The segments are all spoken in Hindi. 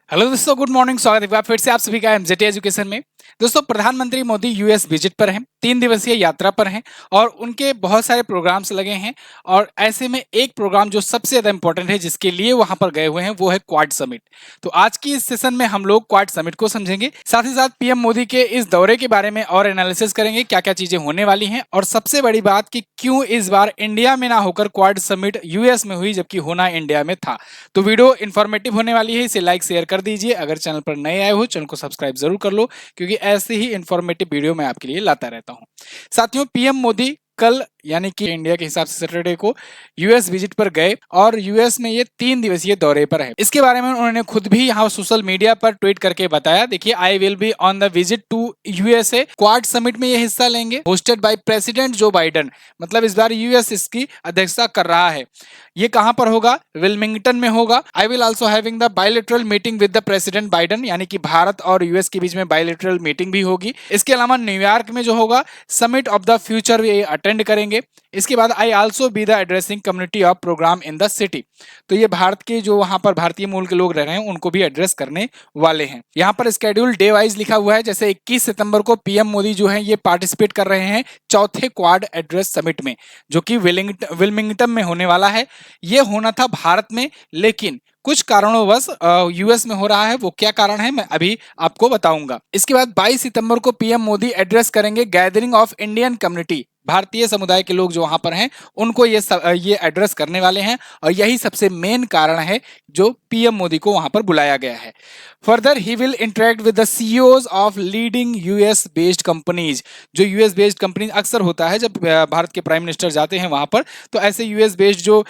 हेलो दोस्तों, गुड मॉर्निंग। स्वागत है एक बार फिर से आप सभी का एमजेटी एजुकेशन में। दोस्तों, प्रधानमंत्री मोदी यूएस विजिट पर हैं, 3 दिवसीय यात्रा पर हैं और उनके बहुत सारे प्रोग्राम्स लगे हैं। और ऐसे में एक प्रोग्राम जो सबसे ज्यादा इंपॉर्टेंट है, जिसके लिए वहां पर गए हुए हैं, वो है क्वाड समिट। तो आज की इस सेशन में हम लोग क्वाड समिट को समझेंगे, साथ ही साथ पीएम मोदी के इस दौरे के बारे में और एनालिसिस करेंगे, क्या क्या चीजें होने वाली हैं और सबसे बड़ी बात कि क्यों इस बार इंडिया में ना होकर क्वाड समिट यूएस में हुई, जबकि होना इंडिया में था। तो वीडियो इन्फॉर्मेटिव होने वाली है, इसे लाइक शेयर कर दीजिए। अगर चैनल पर नए आए हो, चैनल को सब्सक्राइब जरूर कर लो, क्योंकि ऐसे ही इन्फॉर्मेटिव वीडियो मैं आपके लिए लाता रहता हूं। साथियों, पीएम मोदी कल यानी कि इंडिया के हिसाब से सैटरडे को यूएस विजिट पर गए और यूएस में ये 3 दिवसीय दौरे पर है। इसके बारे में उन्होंने खुद भी यहाँ सोशल मीडिया पर ट्वीट करके बताया। देखिए, I will be on the visit to USA. Quad summit में ये हिस्सा लेंगे, hosted by President Joe Biden. मतलब इस बार यूएस इसकी अध्यक्षता कर रहा है। ये कहां पर होगा? विल्मिंगटन में होगा। I will also having the bilateral meeting with the president Biden, यानी कि भारत और यूएस के बीच में बायलैटरल मीटिंग भी होगी। इसके अलावा न्यूयॉर्क में जो होगा समिट ऑफ द फ्यूचर ये अटेंड करेंगे। इसके बाद I also be the addressing community of program in the city. तो ये भारत के जो वहां पर भारतीय मूल के लोग रह रहे हैं, उनको भी एड्रेस करने वाले हैं। यहाँ पर स्केड्यूल डे वाइज लिखा हुआ है। जैसे 21 सितंबर को पीएम मोदी जो है ये पार्टिसिपेट कर रहे हैं चौथे क्वाड एड्रेस समिट में, जो कि विल्मिंगटन में होने वाला है। ये होना था भारत में, लेकिन कुछ कारणोंवश यूएस में हो रहा है। वो क्या कारण है, मैं अभी आपको बताऊंगा। इसके बाद 22 सितंबर को पीएम मोदी एड्रेस करेंगे गैदरिंग ऑफ इंडियन कम्युनिटी। भारतीय समुदाय के लोग जो वहां पर हैं, उनको ये एड्रेस करने वाले हैं और यही सबसे मेन कारण है जो पीएम मोदी को वहां पर बुलाया गया है। Further he will interact with the CEOs of leading US based companies. जो यूएस बेस्ड कंपनीज अक्सर होता है जब भारत के प्राइम मिनिस्टर जाते हैं वहां पर, तो ऐसे यूएस बेस्ड जो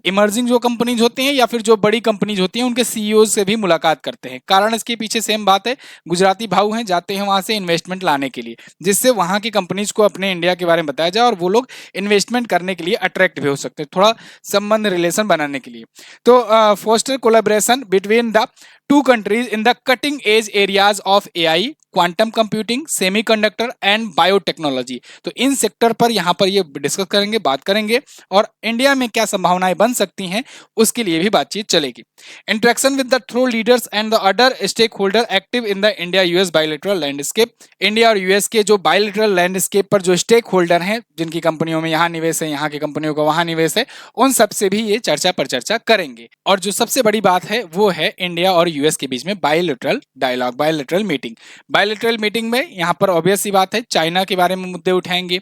इमर्जिंग जो कंपनीज होती हैं या फिर जो बड़ी कंपनीज होती हैं, उनके सीईओ से भी मुलाकात करते हैं। कारण इसके पीछे सेम बात है, गुजराती भाव हैं, जाते हैं वहां से इन्वेस्टमेंट लाने के लिए, जिससे वहां की कंपनीज को अपने इंडिया के बारे में बताया जाए और वो लोग इन्वेस्टमेंट करने के लिए अट्रैक्ट भी हो सकते हैं, थोड़ा संबंध रिलेशन बनाने के लिए। तो foster collaboration between the two countries in the cutting edge areas of AI, quantum computing, semiconductor and biotechnology. तो इन सेक्टर पर यहाँ पर ये डिस्कस करेंगे, बात करेंगे और इंडिया में क्या संभावनाएं बन सकती हैं उसके लिए भी बातचीत चलेगी। Interaction with the through leaders and the other stakeholder active in the India US bilateral landscape. India और यूएस के जो बायलैटरल लैंडस्केप पर जो स्टेक होल्डर हैं, जिनकी कंपनियों में यहाँ निवेश है, यहाँ की कंपनियों का वहां निवेश है, उन सबसे भी ये चर्चा पर चर्चा करेंगे। और जो सबसे बड़ी बात है वो है इंडिया और यूएस के बीच में bilateral dialogue, bilateral meeting. Bilateral meeting में यहाँ पर ऑब्वियस सी बात है, चाइना के बारे में मुद्दे उठाएंगे,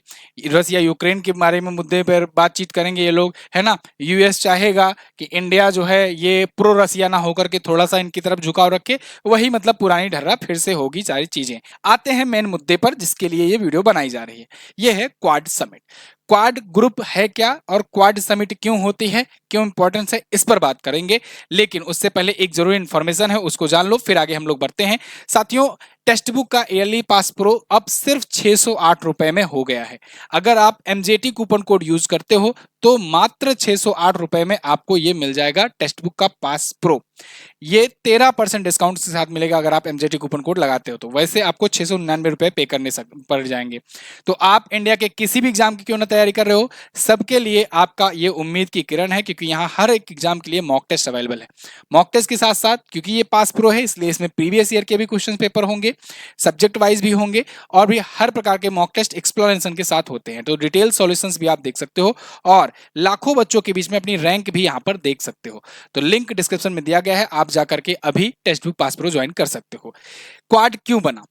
रसिया यूक्रेन के बारे में मुद्दे पर बातचीत करेंगे ये लोग, है ना। यूएस चाहेगा कि इंडिया जो है ये प्रो रसिया ना होकर के थोड़ा सा इनकी तरफ झुकाव रखे, वही मतलब पुरानी ढर्रा फिर से होगी सारी चीजें। आते हैं मेन मुद्दे पर, जिसके लिए ये वीडियो बनाई जा रही है। ये है क्वाड समिट। क्वाड ग्रुप है क्या और क्वाड समिट क्यों होती है, क्यों इंपॉर्टेंस है, इस पर बात करेंगे। लेकिन उससे पहले एक जरूरी इंफॉर्मेशन है, उसको जान लो, फिर आगे हम लोग बढ़ते हैं। साथियों, टेक्स्ट बुक का ईयरली पास प्रो अब सिर्फ 608 रुपए में हो गया है। अगर आप एमजेटी कूपन कोड यूज करते हो तो मात्र 608 रुपए में आपको ये मिल जाएगा टेक्स्ट बुक का पास प्रो। ये 13% डिस्काउंट के साथ मिलेगा अगर आप एमजेटी कूपन कोड लगाते हो तो। वैसे आपको 699 रुपए पे करने पड़ जाएंगे। तो आप इंडिया के किसी भी एग्जाम की क्यों ना तैयारी कर रहे हो, सबके लिए आपका ये उम्मीद की किरण है, क्योंकि यहाँ हर एक एग्जाम के लिए मॉक टेस्ट अवेलेबल है। मॉक टेस्ट के साथ साथ, क्योंकि ये पास प्रो है, इसलिए इसमें प्रीवियस ईयर के भी क्वेश्चन पेपर होंगे, सब्जेक्ट वाइज भी होंगे और भी हर प्रकार के मॉक टेस्ट एक्सप्लेनेशन के साथ होते हैं। तो डिटेल सॉल्यूशंस भी आप देख सकते हो और लाखों बच्चों के बीच में अपनी रैंक भी यहाँ पर देख सकते हो। तो लिंक डिस्क्रिप्शन में दिया गया है, आप जाकर के अभी text book pass pro join कर सकते हो। क्वाड क्यों बना?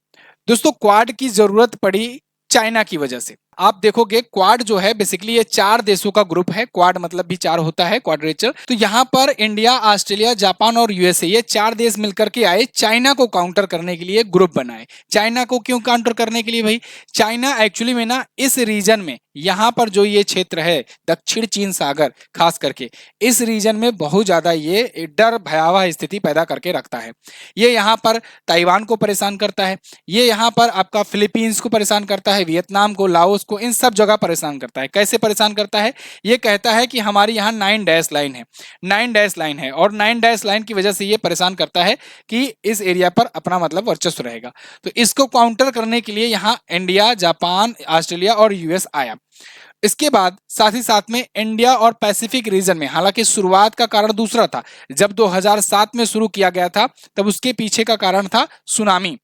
दोस्तों, क्वाड की जरूरत पड़ी चाइना की वजह से। आप देखोगे क्वाड जो है बेसिकली ये 4 देशों का ग्रुप है। क्वाड मतलब भी 4 होता है, क्वाड्रेचर। तो यहाँ पर इंडिया, ऑस्ट्रेलिया, जापान और यूएसए, ये 4 देश मिलकर के आए चाइना को काउंटर करने के लिए ग्रुप बनाए। चाइना को क्यों काउंटर करने के लिए भाई? चाइना एक्चुअली में ना इस रीजन में, यहाँ पर जो ये क्षेत्र है दक्षिण चीन सागर, खास करके इस रीजन में बहुत ज्यादा ये डर, भयावह स्थिति पैदा करके रखता है। ये यहाँ पर ताइवान को परेशान करता है, ये यहाँ पर आपका फिलीपींस को परेशान करता है, वियतनाम को, लाओस को, इन सब जगह परेशान करता है। कैसे परेशान करता है? ये कहता है कि हमारी यहाँ 9 डैश लाइन है, 9 डैश लाइन है और 9 डैश लाइन की वजह से ये परेशान करता है कि इस एरिया पर अपना मतलब वर्चस्व रहेगा। तो इसको काउंटर करने के लिए यहाँ इंडिया, जापान, ऑस्ट्रेलिया और यूएस आया। इसके बाद साथ ही साथ में इंडिया और पैसिफिक रीजन में, हालांकि शुरुआत का कारण दूसरा था, जब 2007 में शुरू किया गया था तब उसके पीछे का कारण था सुनामी।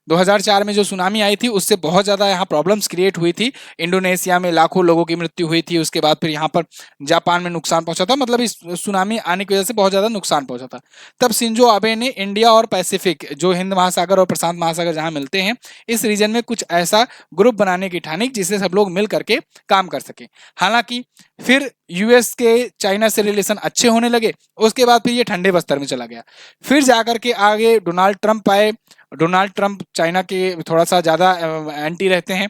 2004 में जो सुनामी आई थी उससे बहुत ज़्यादा यहाँ प्रॉब्लम्स क्रिएट हुई थी। इंडोनेशिया में लाखों लोगों की मृत्यु हुई थी। उसके बाद फिर यहाँ पर जापान में नुकसान पहुंचा था, मतलब इस सुनामी आने की वजह से बहुत ज़्यादा नुकसान पहुंचा था। तब शिंजो आबे ने इंडिया और पैसिफिक, जो हिंद महासागर और प्रशांत महासागर जहाँ मिलते हैं, इस रीजन में कुछ ऐसा ग्रुप बनाने की ठानी जिससे सब लोग मिल करके काम कर सके। हालांकि फिर यूएस के चाइना से रिलेशन अच्छे होने लगे, उसके बाद फिर ये ठंडे बस्तर में चला गया। फिर जाकर के आगे डोनाल्ड ट्रंप आए। डोनाल्ड ट्रंप चाइना के थोड़ा सा ज़्यादा एंटी रहते हैं,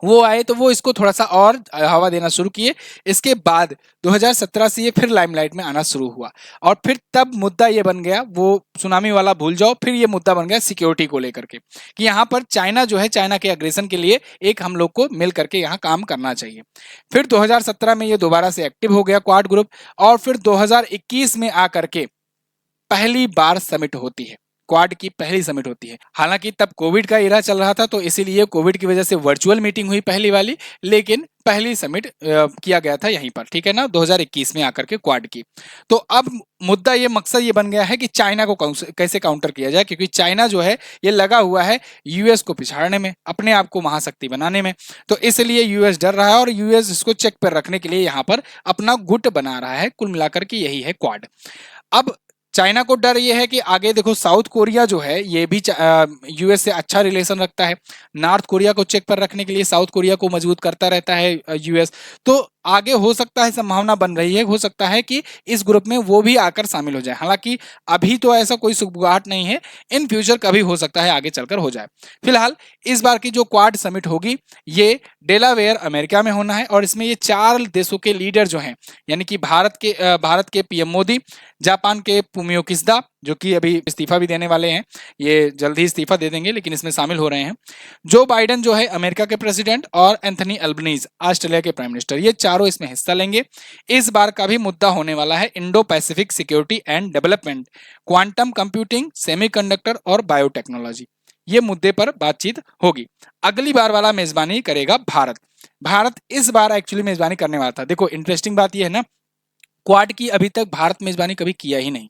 वो आए तो वो इसको थोड़ा सा और हवा देना शुरू किए। इसके बाद 2017 से ये फिर लाइमलाइट में आना शुरू हुआ और फिर तब मुद्दा ये बन गया, वो सुनामी वाला भूल जाओ, फिर ये मुद्दा बन गया सिक्योरिटी को लेकर के कि यहाँ पर चाइना जो है, चाइना के अग्रेशन के लिए एक हम लोग को मिल करके यहाँ काम करना चाहिए। फिर 2017 में ये दोबारा से एक्टिव हो गया क्वाड ग्रुप, और फिर 2021 में आकर के पहली बार समिट होती है, क्वाड की पहली समिट होती है। हालांकि तब कोविड का इरा चल रहा था, तो इसीलिए कोविड की वजह से वर्चुअल मीटिंग हुई पहली वाली, लेकिन पहली समिट किया गया था यहीं पर, ठीक है ना, 2021 में आकर के क्वाड की। तो अब मुद्दा ये, मकसद ये बन गया है कि चाइना को कैसे काउंटर किया जाए, क्योंकि चाइना जो है ये लगा हुआ है यूएस को पिछाड़ने में, अपने आप को महाशक्ति बनाने में। तो इसलिए यूएस डर रहा है और यूएस इसको चेक पर रखने के लिए यहाँ पर अपना गुट बना रहा है। कुल मिलाकर के यही है क्वाड। अब चाइना को डर ये है कि आगे देखो, साउथ कोरिया जो है ये भी यूएस से अच्छा रिलेशन रखता है। नॉर्थ कोरिया को चेक पर रखने के लिए साउथ कोरिया को मजबूत करता रहता है यूएस। तो आगे हो सकता है, संभावना बन रही है, हो सकता है कि इस ग्रुप में वो भी आकर शामिल हो जाए। हालांकि अभी तो ऐसा कोई सुगबुगाहट नहीं है, इन फ्यूचर कभी हो सकता है आगे चलकर हो जाए। फिलहाल इस बार की जो क्वाड समिट होगी ये डेलावेयर अमेरिका में होना है, और इसमें ये 4 देशों के लीडर जो हैं, यानी कि भारत के पीएम मोदी, जापान के फुमियो किशिदा, जो कि अभी इस्तीफा भी देने वाले हैं, ये जल्द ही इस्तीफा दे देंगे लेकिन इसमें शामिल हो रहे हैं, जो बाइडेन जो है अमेरिका के प्रेसिडेंट, और एंथनी अल्बनीज ऑस्ट्रेलिया के प्राइम मिनिस्टर, ये चारों इसमें हिस्सा लेंगे। इस बार का भी मुद्दा होने वाला है Indo Pacific security and development, quantum computing, semiconductor और बायोटेक्नोलॉजी, ये मुद्दे पर बातचीत होगी। अगली बार वाला मेजबानी करेगा भारत। भारत इस बार एक्चुअली मेजबानी करने वाला था। देखो इंटरेस्टिंग बात यह है ना, क्वाड की अभी तक भारत मेजबानी कभी किया ही नहीं।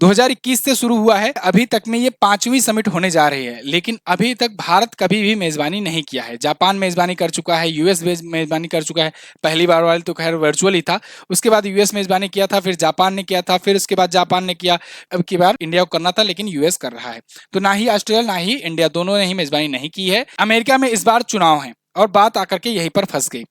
2021 से शुरू हुआ है, अभी तक में ये 5वीं समिट होने जा रही है, लेकिन अभी तक भारत कभी भी मेजबानी नहीं किया है। जापान मेजबानी कर चुका है, यूएस मेजबानी कर चुका है, पहली बार वाली तो खैर वर्चुअल ही था, उसके बाद यूएस मेजबानी किया था, फिर जापान ने किया था, फिर उसके बाद जापान ने किया, अब की बार इंडिया को करना था लेकिन यूएस कर रहा है। तो ना ही ऑस्ट्रेलिया ना ही इंडिया, दोनों ने ही मेजबानी नहीं की है। अमेरिका में इस बार चुनाव है और बात आकर के यहीं पर फंस गई।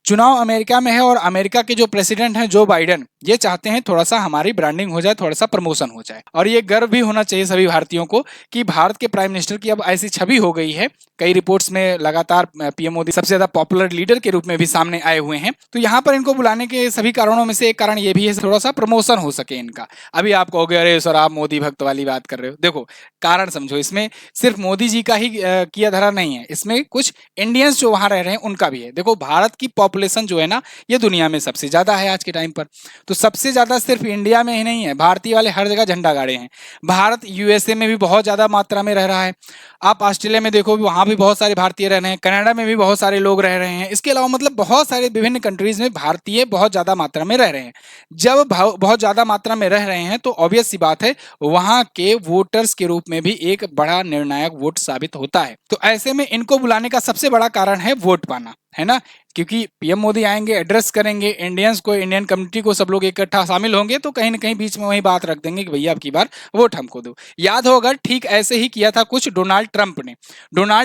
चुनाव अमेरिका में है और अमेरिका के जो प्रेसिडेंट हैं जो बाइडेन, ये चाहते हैं थोड़ा सा हमारी ब्रांडिंग हो जाए, थोड़ा सा प्रमोशन हो जाए, और ये गर्व भी होना चाहिए सभी भारतीयों को कि भारत के प्राइम मिनिस्टर की अब ऐसी छवि हो गई है। कई रिपोर्ट्स में लगातार पीएम मोदी सबसे ज्यादा पॉपुलर लीडर के रूप में भी सामने आए हुए हैं। तो यहाँ पर इनको बुलाने के सभी कारणों में से एक कारण ये भी है, थोड़ा सा प्रमोशन हो सके इनका। अभी आप कहोगे अरे सर आप मोदी भक्त वाली बात कर रहे हो, देखो कारण समझो, इसमें सिर्फ मोदी जी का ही किया धरा नहीं है, इसमें कुछ इंडियंस जो वहां रह रहे हैं उनका भी है। देखो भारत की पॉपुलेशन जो है ना, ये दुनिया में सबसे ज्यादा है आज के टाइम पर। तो सबसे ज्यादा सिर्फ इंडिया में ही नहीं है, भारतीय वाले हर जगह झंडा गाड़े हैं। भारत यूएसए में भी बहुत ज्यादा मात्रा में रह रहा है, आप ऑस्ट्रेलिया में देखो वहां भी बहुत सारे भारतीय रह रहे हैं, कनाडा में भी बहुत सारे लोग रह रहे हैं। इसके अलावा मतलब बहुत सारे विभिन्न कंट्रीज में भारतीय बहुत ज्यादा मात्रा में रह रहे हैं। जब बहुत ज्यादा मात्रा में रह रहे हैं तो ऑब्वियस सी बात है वहां के वोटर्स के रूप में भी एक बड़ा निर्णायक वोट साबित होता है। तो ऐसे में इनको बुलाने का सबसे बड़ा कारण है वोट पाना, है ना, क्योंकि पीएम मोदी आएंगे, एड्रेस करेंगे इंडियंस को, इंडियन कम्युनिटी को, सब लोग इकट्ठा शामिल होंगे, तो कहीं ना कहीं बीच में वही बात रख देंगे कि भैया अब की बार वोट हमको दो। याद होगा ठीक ऐसे ही किया था कुछ डोनाल्ड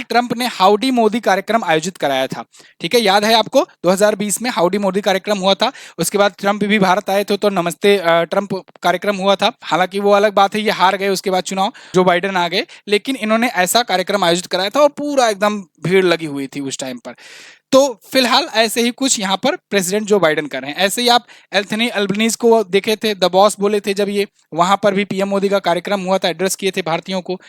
ट्रंप ने हाउडी मोदी कार्यक्रम आयोजित कराया था, ठीक है, याद है आपको, 2020 में हाउडी मोदी कार्यक्रम हुआ था। उसके बाद ट्रंप भी भारत आए थे तो नमस्ते ट्रंप कार्यक्रम हुआ था। हालांकि वो अलग बात है, ये हार गए उसके बाद चुनाव, जो बाइडेन आ गए, लेकिन इन्होंने ऐसा कार्यक्रम आयोजित कराया था और पूरा एकदम भीड़ लगी हुई थी उस टाइम पर। तो फिलहाल ऐसे ही कुछ यहाँ पर प्रेसिडेंट जो बाइडेन कर रहे हैं। ऐसे ही आप एंथनी अल्बनीज को देखे थे, द बॉस बोले थे जब ये वहां पर भी पीएम मोदी का कार्यक्रम हुआ था, एड्रेस किए थे भारतीयों को।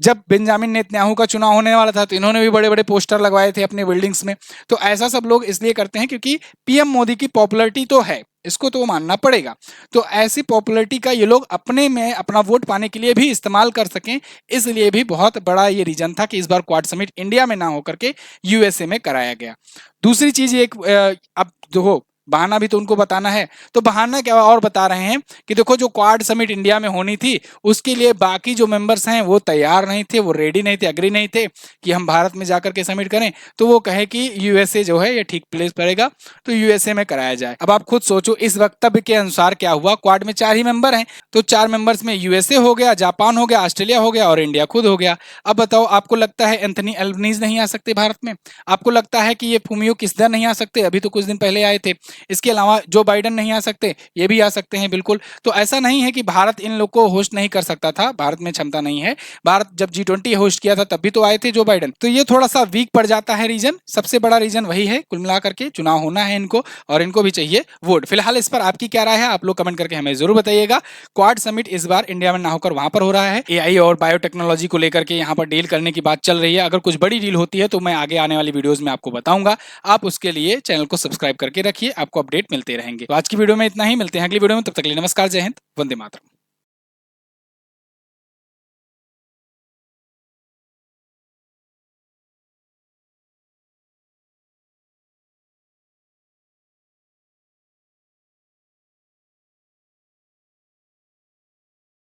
जब बेंजामिन नेतन्याहू का चुनाव होने वाला था तो इन्होंने भी बड़े बड़े पोस्टर लगवाए थे अपने बिल्डिंग्स में। तो ऐसा सब लोग इसलिए करते हैं क्योंकि पीएम मोदी की पॉपुलैरिटी तो है, इसको तो मानना पड़ेगा। तो ऐसी पॉपुलैरिटी का ये लोग अपने में अपना वोट पाने के लिए भी इस्तेमाल कर सकें, इसलिए भी बहुत बड़ा ये रीजन था कि इस बार क्वाड समिट इंडिया में ना होकर के यूएसए में कराया गया। दूसरी चीज एक अब देखो, बहाना भी तो उनको बताना है, तो बहाना क्या और बता रहे हैं कि देखो जो क्वाड समिट इंडिया में होनी थी उसके लिए बाकी जो मेंबर्स हैं वो तैयार नहीं थे, वो रेडी नहीं थे, एग्री नहीं थे कि हम भारत में जाकर के समिट करें। तो वो कहे कि यूएसए जो है ये ठीक प्लेस पड़ेगा, तो यूएसए में कराया जाए। अब आप खुद सोचो इस वक्तव्य के अनुसार क्या हुआ, क्वाड में 4 ही मेंबर हैं, तो 4 मेंबर्स में यूएसए हो गया, जापान हो गया, ऑस्ट्रेलिया हो गया और इंडिया खुद हो गया। अब बताओ, आपको लगता है एंथनी एल्बनीज नहीं आ सकते भारत में? आपको लगता है कि ये फूमियो किस्डा नहीं आ सकते? अभी तो कुछ दिन पहले आए थे। इसके अलावा जो बाइडन नहीं आ सकते? ये भी आ सकते हैं बिल्कुल। तो ऐसा नहीं है कि भारत इन लोग को होस्ट नहीं कर सकता था, भारत में क्षमता नहीं है। भारत जब G20 होस्ट किया था तब भी तो आए थे जो बाइडन। तो ये थोड़ा सा वीक पड़ जाता है रीजन। सबसे बड़ा रीजन वही है, कुल मिलाकर के चुनाव होना है इनको और इनको भी चाहिए वोट। फिलहाल इस पर आपकी क्या राय है आप लोग कमेंट करके हमें जरूर बताइएगा। क्वाड समिट इस बार इंडिया में ना होकर वहां पर हो रहा है। एआई और बायोटेक्नोलॉजी को लेकर के यहाँ पर डील करने की बात चल रही है। अगर कुछ बड़ी डील होती है तो मैं आगे आने वाली वीडियोस में आपको बताऊंगा। आप उसके लिए चैनल को सब्सक्राइब करके रखिए, आपको अपडेट मिलते रहेंगे। तो आज की वीडियो में इतना ही, मिलते हैं अगली वीडियो में, तब तक के लिए नमस्कार, जय हिंद, वंदे मातरम।